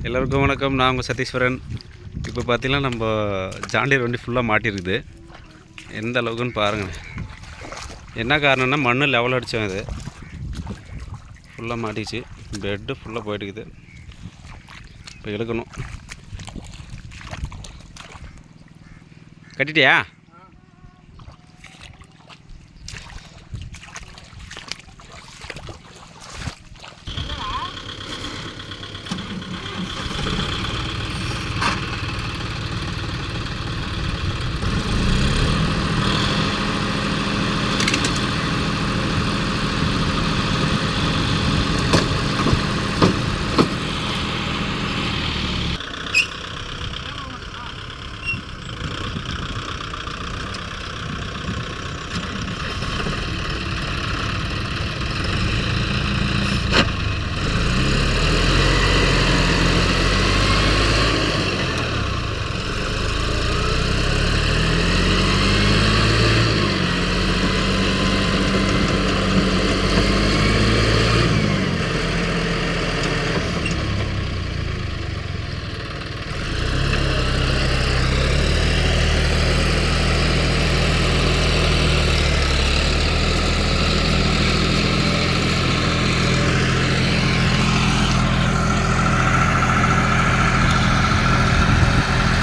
எல்லோருக்கும் வணக்கம். நான் உங்கள் சதீஸ்வரன். இப்போ பார்த்தீங்கன்னா நம்ம ஜாண்டியர் வண்டி ஃபுல்லாக மாட்டியிருக்குது. எந்த அளவுக்குன்னு பாருங்கள். என்ன காரணம்னா மண் லெவல் அடித்தோம். இது ஃபுல்லாக மாட்டிச்சு. பெட்டு ஃபுல்லாக போயிட்டுக்குது. இப்போ எடுக்கணும். கட்டிட்டியா?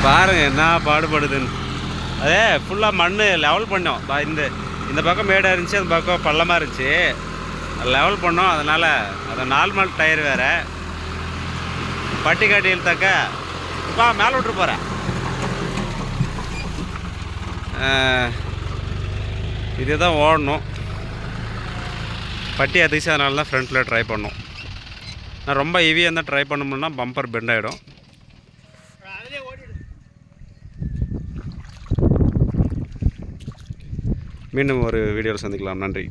பாருங்க என்ன பாடுபடுதுன்னு. அதே ஃபுல்லாக மண் லெவல் பண்ணோம். இந்த பக்கம் மேடாக இருந்துச்சு, அந்த பக்கம் பள்ளமாக இருந்துச்சு. லெவல் பண்ணோம். அதனால் அதை நார்மல் டயர் வேறு பட்டி காட்டி இழுத்தாக்க இப்போ மேலே விட்டு போகிறேன். இதுதான் ஓடணும். பட்டி அதிச்சு, அதனால தான் ஃப்ரண்ட்டில் ட்ரை பண்ணோம். நான் ரொம்ப ஹெவியாக இருந்தால் ட்ரை பண்ணோம்னா பம்பர் பெண்ட் ஆகிடும். மீண்டும் ஒரு வீடியோவில் சந்திக்கலாம். நன்றி.